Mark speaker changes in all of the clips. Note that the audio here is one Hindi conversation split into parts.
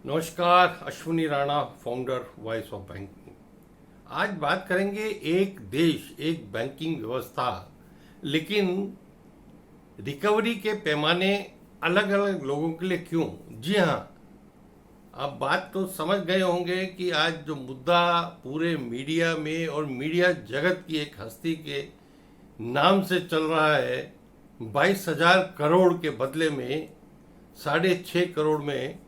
Speaker 1: नमस्कार, Ashwini Rana, founder voice of banking. आज बात करेंगे एक देश एक बैंकिंग व्यवस्था, लेकिन रिकवरी के पैमाने अलग अलग लोगों के लिए क्यों। जी हाँ, आप बात तो समझ गए होंगे कि आज जो मुद्दा पूरे मीडिया में और मीडिया जगत की एक हस्ती के नाम से चल रहा है, 22,000 करोड़ के बदले में 6.5 करोड़ में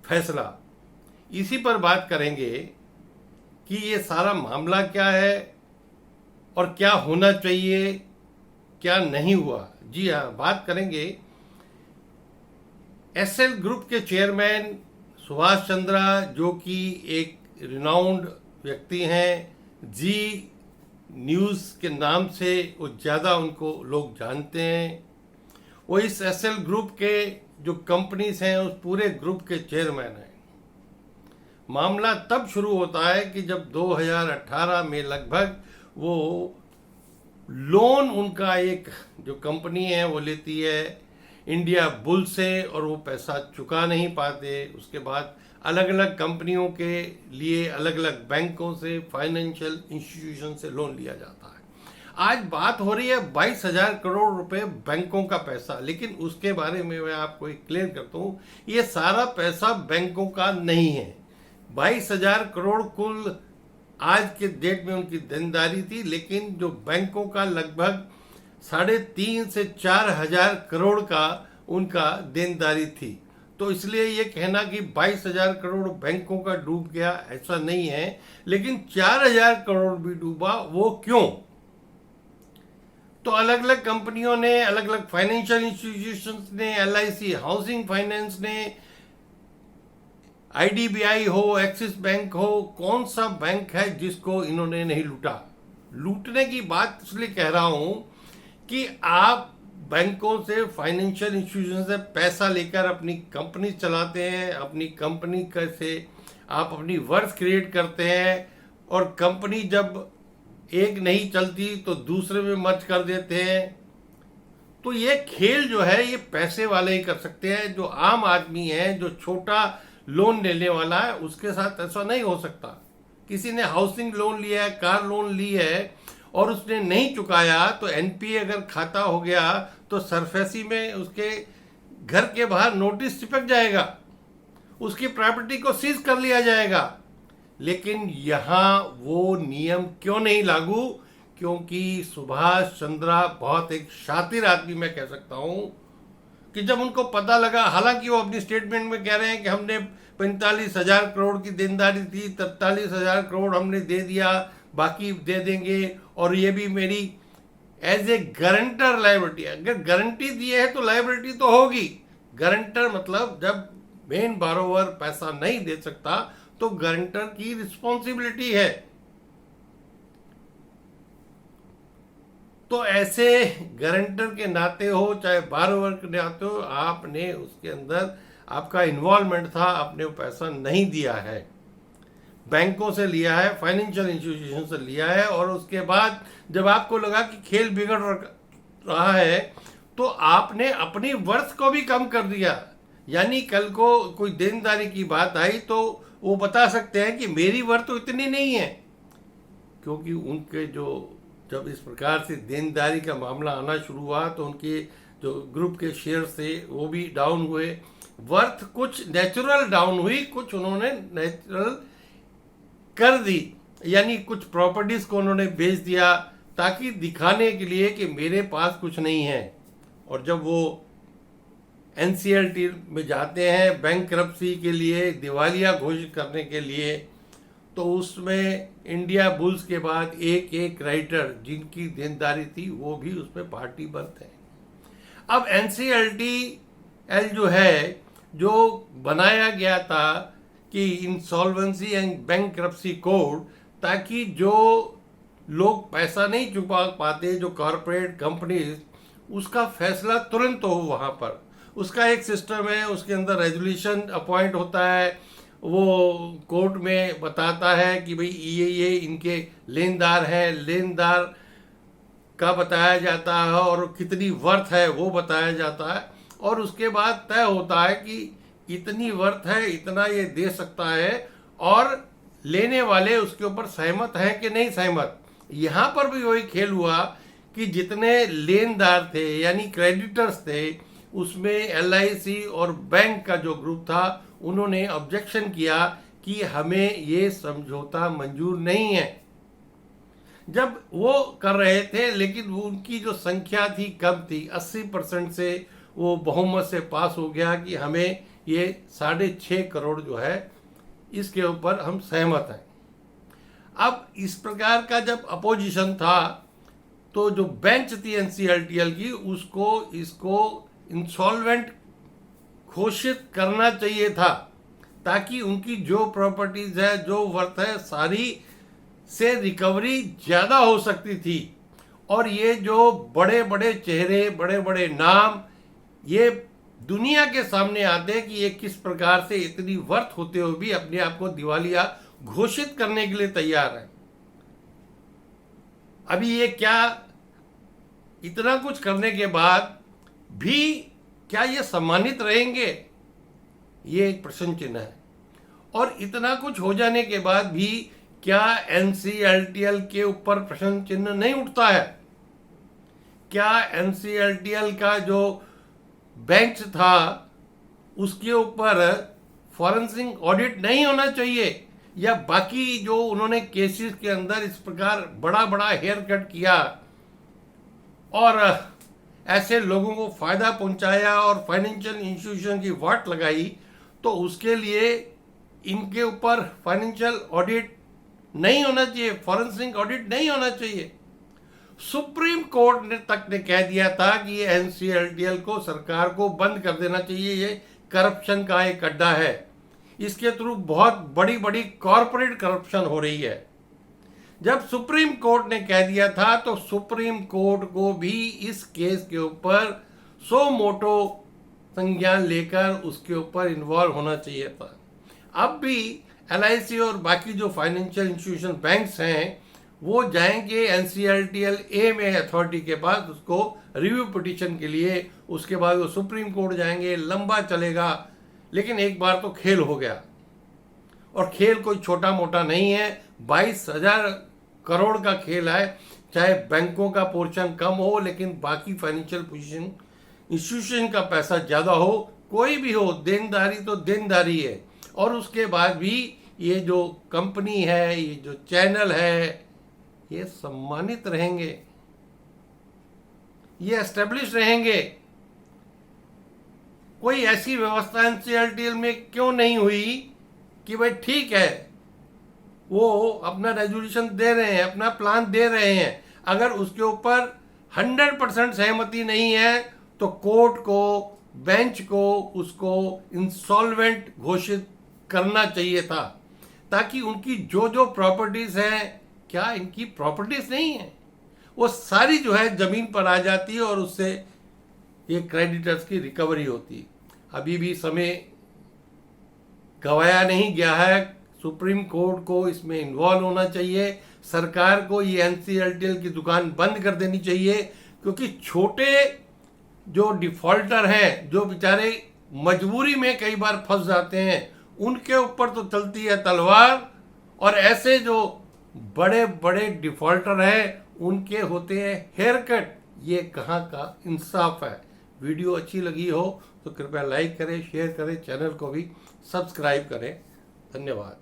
Speaker 1: फैसला। इसी पर बात करेंगे कि ये सारा मामला क्या है और क्या होना चाहिए, क्या नहीं हुआ। जी हाँ, बात करेंगे एसएल ग्रुप के चेयरमैन सुभाष चंद्रा, जो कि एक रिनाउंड व्यक्ति हैं। जी न्यूज़ के नाम से वो ज़्यादा उनको लोग जानते हैं। वो इस एसएल ग्रुप के जो कंपनीज हैं उस पूरे ग्रुप के चेयरमैन हैं। मामला तब शुरू होता है कि जब 2018 में लगभग वो लोन उनका एक जो कंपनी है वो लेती है इंडिया बुल से, और वो पैसा चुका नहीं पाते। उसके बाद अलग अलग कंपनियों के लिए अलग अलग बैंकों से, फाइनेंशियल इंस्टीट्यूशन से लोन लिया जाता है। आज बात हो रही है 22,000 करोड़ रुपए बैंकों का पैसा, लेकिन उसके बारे में मैं आपको एक क्लियर करता हूँ, ये सारा पैसा बैंकों का नहीं है। 22,000 करोड़ कुल आज के डेट में उनकी देनदारी थी, लेकिन जो बैंकों का लगभग 3,500 से 4,000 करोड़ का उनका देनदारी थी। तो इसलिए ये कहना कि 22,000 करोड़ बैंकों का डूब गया, ऐसा नहीं है। लेकिन 4,000 करोड़ भी डूबा, वो क्यों? तो अलग अलग कंपनियों ने, अलग अलग फाइनेंशियल इंस्टीट्यूशंस ने, एलआईसी हाउसिंग फाइनेंस ने, आईडीबीआई हो, एक्सिस बैंक हो, कौन सा बैंक है जिसको इन्होंने नहीं लूटा। लूटने की बात इसलिए कह रहा हूं कि आप बैंकों से, फाइनेंशियल इंस्टीट्यूशन से पैसा लेकर अपनी कंपनी चलाते हैं, अपनी कंपनी से आप अपनी वर्थ क्रिएट करते हैं, और कंपनी जब एक नहीं चलती तो दूसरे में मर्ज कर देते हैं। तो ये खेल जो है ये पैसे वाले ही कर सकते हैं। जो आम आदमी है, जो छोटा लोन लेने वाला है, उसके साथ ऐसा नहीं हो सकता। किसी ने हाउसिंग लोन लिया है, कार लोन ली है और उसने नहीं चुकाया, तो एनपीए अगर खाता हो गया तो सरफेसी में उसके घर के बाहर नोटिस चिपक जाएगा, उसकी प्रॉपर्टी को सीज कर लिया जाएगा। लेकिन यहाँ वो नियम क्यों नहीं लागू? क्योंकि सुभाष चंद्रा बहुत एक शातिर आदमी, मैं कह सकता हूँ, कि जब उनको पता लगा, हालांकि वो अपनी स्टेटमेंट में कह रहे हैं कि हमने 45,000 करोड़ की देनदारी थी, 43,000 करोड़ हमने दे दिया, बाकी दे देंगे, और ये भी मेरी एज ए गारंटर लायबिलिटी। अगर गारंटी दिए है तो लायबिलिटी तो होगी। गारंटर मतलब जब मेन बारोवर पैसा नहीं दे सकता तो गारंटर की रिस्पॉन्सिबिलिटी है। तो ऐसे गारंटर के नाते हो चाहे बारोवर के नाते हो, आपने उसके अंदर आपका इन्वॉल्वमेंट था, आपने वो पैसा नहीं दिया है, बैंकों से लिया है, फाइनेंशियल इंस्टीट्यूशन से लिया है, और उसके बाद जब आपको लगा कि खेल बिगड़ रहा है तो आपने अपनी वर्थ को भी कम कर दिया। यानी कल को कोई देनदारी की बात आई तो वो बता सकते हैं कि मेरी वर्थ तो इतनी नहीं है, क्योंकि उनके जो जब इस प्रकार से देनदारी का मामला आना शुरू हुआ तो उनके जो ग्रुप के शेयर थे वो भी डाउन हुए। वर्थ कुछ नेचुरल डाउन हुई, कुछ उन्होंने नेचुरल कर दी, यानी कुछ प्रॉपर्टीज को उन्होंने बेच दिया ताकि दिखाने के लिए कि मेरे पास कुछ नहीं है। और जब वो एनसीएलटी में जाते हैं बैंकरप्सी के लिए, दिवालिया घोषित करने के लिए, तो उसमें इंडिया बुल्स के बाद एक एक राइटर जिनकी देनदारी थी वो भी उसमें पार्टी बनते हैं। अब एनसीएलटी जो है, जो बनाया गया था कि इंसॉल्वेंसी एंड बैंकरप्सी कोड, ताकि जो लोग पैसा नहीं चुका पाते, जो कॉरपोरेट कंपनीज, उसका फैसला तुरंत हो वहाँ पर। उसका एक सिस्टम है, उसके अंदर रेजोल्यूशन अपॉइंट होता है, वो कोर्ट में बताता है कि भाई ये इनके लेनदार हैं, लेनदार का बताया जाता है और कितनी वर्थ है वो बताया जाता है, और उसके बाद तय होता है कि इतनी वर्थ है, इतना ये दे सकता है, और लेने वाले उसके ऊपर सहमत हैं कि नहीं सहमत। यहाँ पर भी वही खेल हुआ कि जितने लेनदार थे यानी क्रेडिटर्स थे, उसमें एलआईसी और बैंक का जो ग्रुप था उन्होंने ऑब्जेक्शन किया कि हमें ये समझौता मंजूर नहीं है। जब वो कर रहे थे, लेकिन उनकी जो संख्या थी कम थी, 80% से वो बहुमत से पास हो गया कि हमें ये 6.5 करोड़ जो है इसके ऊपर हम सहमत हैं। अब इस प्रकार का जब अपोजिशन था तो जो बेंच थी एनसीएलटीएल की, उसको इसको इंसॉल्वेंट घोषित करना चाहिए था, ताकि उनकी जो प्रॉपर्टीज है, जो वर्थ है, सारी से रिकवरी ज़्यादा हो सकती थी। और ये जो बड़े बड़े चेहरे, बड़े बड़े नाम ये दुनिया के सामने आते कि ये किस प्रकार से इतनी वर्थ होते हुए भी अपने आप को दिवालिया घोषित करने के लिए तैयार है। अभी ये क्या, इतना कुछ करने के बाद भी क्या ये सम्मानित रहेंगे, ये एक प्रश्न चिन्ह है। और इतना कुछ हो जाने के बाद भी क्या एनसीएलटीएल के ऊपर प्रश्न चिन्ह नहीं उठता है? क्या एनसीएलटीएल का जो बेंच था उसके ऊपर फॉरेंसिक ऑडिट नहीं होना चाहिए? या बाकी जो उन्होंने केसेस के अंदर इस प्रकार बड़ा बड़ा हेयर कट किया और ऐसे लोगों को फायदा पहुंचाया और फाइनेंशियल इंस्टीट्यूशन की वाट लगाई, तो उसके लिए इनके ऊपर फाइनेंशियल ऑडिट नहीं होना चाहिए, फॉरेंसिक ऑडिट नहीं होना चाहिए। सुप्रीम कोर्ट ने तक ने कह दिया था कि ये एनसीएलटीएल को, सरकार को बंद कर देना चाहिए, ये करप्शन का एक अड्डा है, इसके थ्रू बहुत बड़ी बड़ी कॉरपोरेट करप्शन हो रही है। जब सुप्रीम कोर्ट ने कह दिया था तो सुप्रीम कोर्ट को भी इस केस के ऊपर सो मोटो संज्ञान लेकर उसके ऊपर इन्वॉल्व होना चाहिए था। अब भी एलआईसी और बाकी जो फाइनेंशियल इंस्टीट्यूशन बैंक्स हैं वो जाएंगे एनसीएलटीएल ए में अथॉरिटी के पास उसको रिव्यू पिटीशन के लिए, उसके बाद वो सुप्रीम कोर्ट जाएंगे, लंबा चलेगा। लेकिन एक बार तो खेल हो गया, और खेल कोई छोटा मोटा नहीं है, 22,000 करोड़ का खेल है। चाहे बैंकों का पोर्शन कम हो, लेकिन बाकी फाइनेंशियल पोजीशन इंस्टीट्यूशन का पैसा ज़्यादा हो, कोई भी हो, देनदारी तो देनदारी है। और उसके बाद भी ये जो कंपनी है, ये जो चैनल है, ये सम्मानित रहेंगे, ये एस्टेब्लिश रहेंगे। कोई ऐसी व्यवस्था एनसीएलटीएल में क्यों नहीं हुई कि भाई ठीक है, वो अपना रेजोल्यूशन दे रहे हैं, अपना प्लान दे रहे हैं, अगर उसके ऊपर 100% सहमति नहीं है तो कोर्ट को, बेंच को उसको इंसॉल्वेंट घोषित करना चाहिए था, ताकि उनकी जो जो प्रॉपर्टीज हैं, क्या इनकी प्रॉपर्टीज नहीं है, वो सारी जो है जमीन पर आ जाती है और उससे ये क्रेडिटर्स की रिकवरी होती है। अभी भी समय गवाया नहीं गया है, सुप्रीम कोर्ट को इसमें इन्वॉल्व होना चाहिए, सरकार को ये एनसीएलटीएल की दुकान बंद कर देनी चाहिए, क्योंकि छोटे जो डिफॉल्टर हैं, जो बेचारे मजबूरी में कई बार फंस जाते हैं, उनके ऊपर तो चलती है तलवार, और ऐसे जो बड़े बड़े डिफॉल्टर हैं उनके होते हैं हेयर कट। ये कहाँ का इंसाफ है? वीडियो अच्छी लगी हो तो कृपया लाइक करें, शेयर करें, चैनल को भी सब्सक्राइब करें। धन्यवाद।